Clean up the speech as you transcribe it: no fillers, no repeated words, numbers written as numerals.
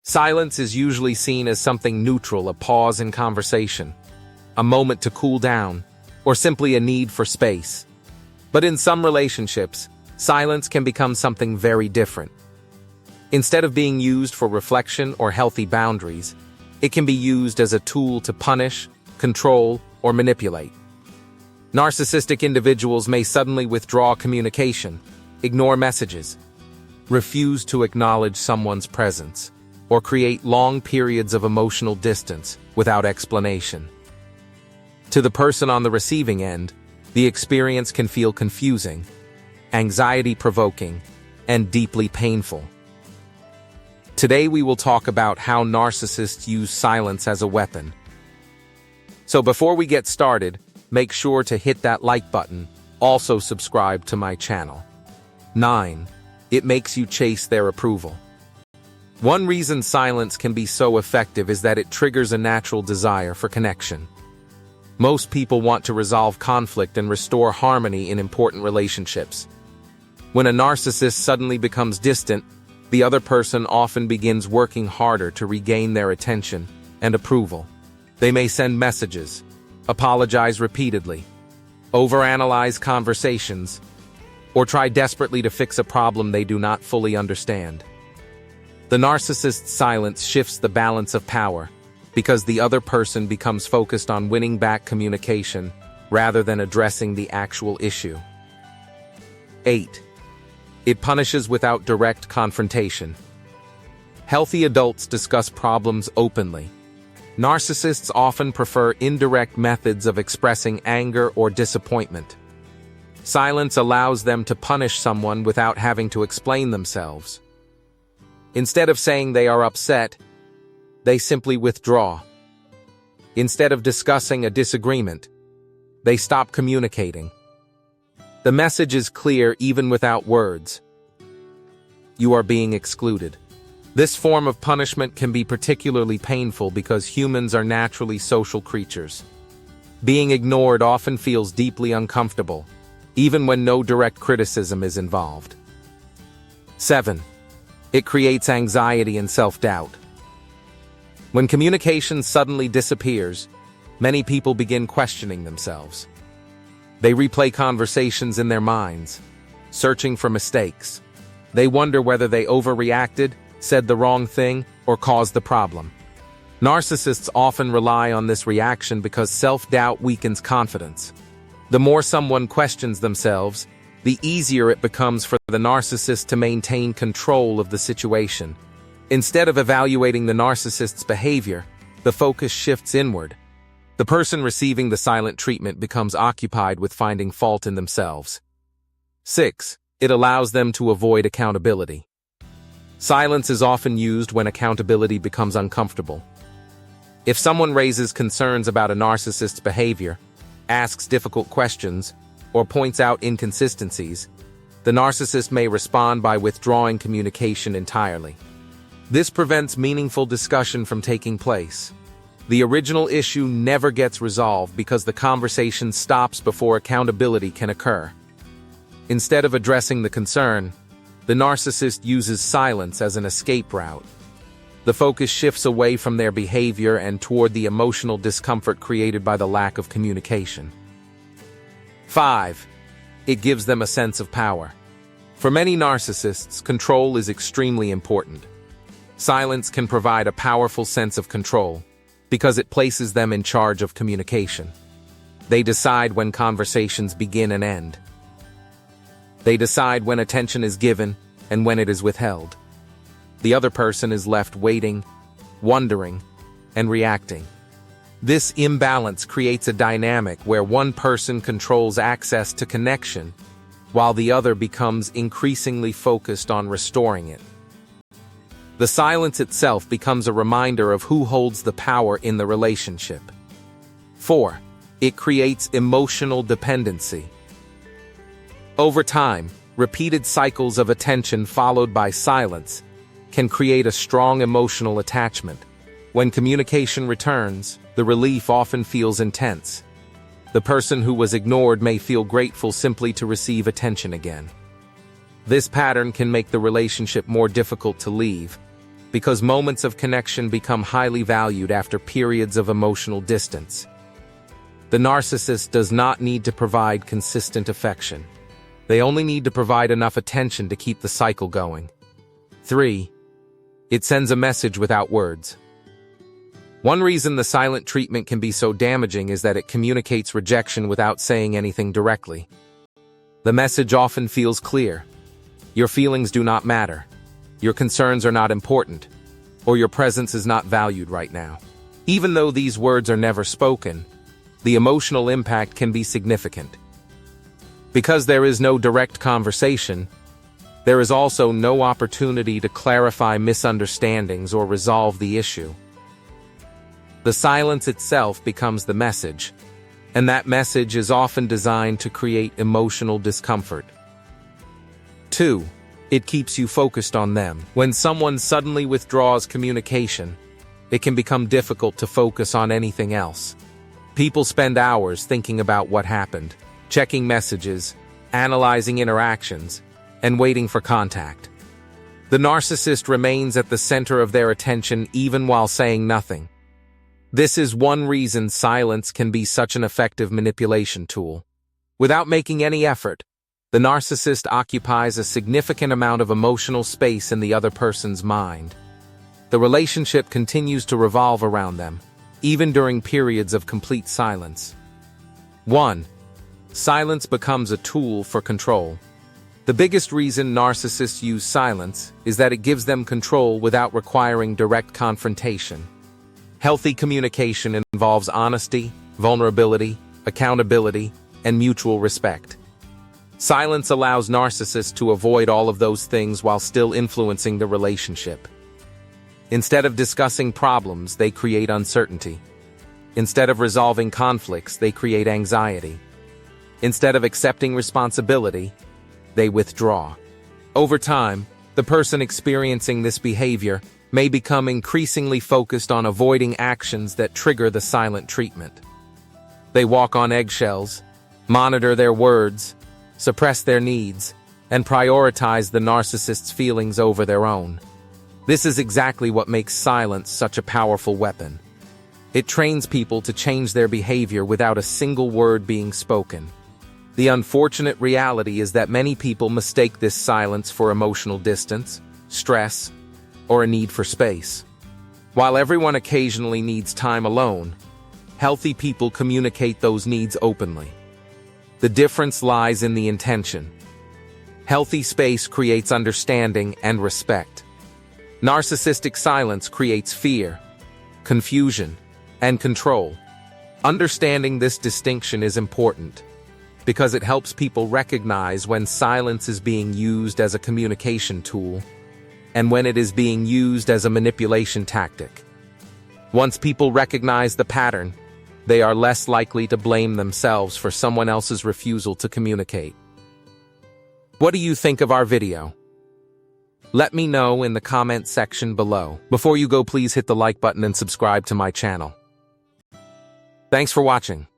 Silence is usually seen as something neutral, a pause in conversation, a moment to cool down, or simply a need for space. But in some relationships, silence can become something very different. Instead of being used for reflection or healthy boundaries, it can be used as a tool to punish, control, or manipulate. Narcissistic individuals may suddenly withdraw communication, ignore messages, refuse to acknowledge someone's presence, or create long periods of emotional distance without explanation. To the person on the receiving end, the experience can feel confusing, anxiety-provoking, and deeply painful. Today we will talk about how narcissists use silence as a weapon. So before we get started, make sure to hit that like button, also subscribe to my channel. 9. It makes you chase their approval. One reason silence can be so effective is that it triggers a natural desire for connection. Most people want to resolve conflict and restore harmony in important relationships. When a narcissist suddenly becomes distant, the other person often begins working harder to regain their attention and approval. They may send messages, apologize repeatedly, overanalyze conversations, or try desperately to fix a problem they do not fully understand. The narcissist's silence shifts the balance of power because the other person becomes focused on winning back communication rather than addressing the actual issue. 8. It punishes without direct confrontation. Healthy adults discuss problems openly. Narcissists often prefer indirect methods of expressing anger or disappointment. Silence allows them to punish someone without having to explain themselves. Instead of saying they are upset, they simply withdraw. Instead of discussing a disagreement, they stop communicating. The message is clear even without words. You are being excluded. This form of punishment can be particularly painful because humans are naturally social creatures. Being ignored often feels deeply uncomfortable, even when no direct criticism is involved. 7. It creates anxiety and self-doubt. When communication suddenly disappears, many people begin questioning themselves. They replay conversations in their minds, searching for mistakes. They wonder whether they overreacted, said the wrong thing, or caused the problem. Narcissists often rely on this reaction because self-doubt weakens confidence. The more someone questions themselves, the easier it becomes for the narcissist to maintain control of the situation. Instead of evaluating the narcissist's behavior, the focus shifts inward. The person receiving the silent treatment becomes occupied with finding fault in themselves. 6. It allows them to avoid accountability. Silence is often used when accountability becomes uncomfortable. If someone raises concerns about a narcissist's behavior, asks difficult questions, or points out inconsistencies, the narcissist may respond by withdrawing communication entirely. This prevents meaningful discussion from taking place. The original issue never gets resolved because the conversation stops before accountability can occur. Instead of addressing the concern, the narcissist uses silence as an escape route. The focus shifts away from their behavior and toward the emotional discomfort created by the lack of communication. 5. It gives them a sense of power. For many narcissists, control is extremely important. Silence can provide a powerful sense of control because it places them in charge of communication. They decide when conversations begin and end. They decide when attention is given and when it is withheld. The other person is left waiting, wondering, and reacting. This imbalance creates a dynamic where one person controls access to connection, while the other becomes increasingly focused on restoring it. The silence itself becomes a reminder of who holds the power in the relationship. 4. It creates emotional dependency. Over time, repeated cycles of attention followed by silence can create a strong emotional attachment. When communication returns, the relief often feels intense. The person who was ignored may feel grateful simply to receive attention again. This pattern can make the relationship more difficult to leave, because moments of connection become highly valued after periods of emotional distance. The narcissist does not need to provide consistent affection. They only need to provide enough attention to keep the cycle going. 3. It sends a message without words. One reason the silent treatment can be so damaging is that it communicates rejection without saying anything directly. The message often feels clear. Your feelings do not matter. Your concerns are not important. Or your presence is not valued right now. Even though these words are never spoken, the emotional impact can be significant. Because there is no direct conversation, there is also no opportunity to clarify misunderstandings or resolve the issue. The silence itself becomes the message, and that message is often designed to create emotional discomfort. 2. It keeps you focused on them. When someone suddenly withdraws communication, it can become difficult to focus on anything else. People spend hours thinking about what happened, checking messages, analyzing interactions, and waiting for contact. The narcissist remains at the center of their attention even while saying nothing. This is one reason silence can be such an effective manipulation tool. Without making any effort, the narcissist occupies a significant amount of emotional space in the other person's mind. The relationship continues to revolve around them, even during periods of complete silence. 1. Silence becomes a tool for control. The biggest reason narcissists use silence is that it gives them control without requiring direct confrontation. Healthy communication involves honesty, vulnerability, accountability, and mutual respect. Silence allows narcissists to avoid all of those things while still influencing the relationship. Instead of discussing problems, they create uncertainty. Instead of resolving conflicts, they create anxiety. Instead of accepting responsibility, they withdraw. Over time, the person experiencing this behavior may become increasingly focused on avoiding actions that trigger the silent treatment. They walk on eggshells, monitor their words, suppress their needs, and prioritize the narcissist's feelings over their own. This is exactly what makes silence such a powerful weapon. It trains people to change their behavior without a single word being spoken. The unfortunate reality is that many people mistake this silence for emotional distance, stress, or a need for space. While everyone occasionally needs time alone, healthy people communicate those needs openly. The difference lies in the intention. Healthy space creates understanding and respect. Narcissistic silence creates fear, confusion, and control. Understanding this distinction is important because it helps people recognize when silence is being used as a communication tool and when it is being used as a manipulation tactic. Once people recognize the pattern, they are less likely to blame themselves for someone else's refusal to communicate. What do you think of our video? Let me know in the comment section below. Before you go, please hit the like button and subscribe to my channel. Thanks for watching.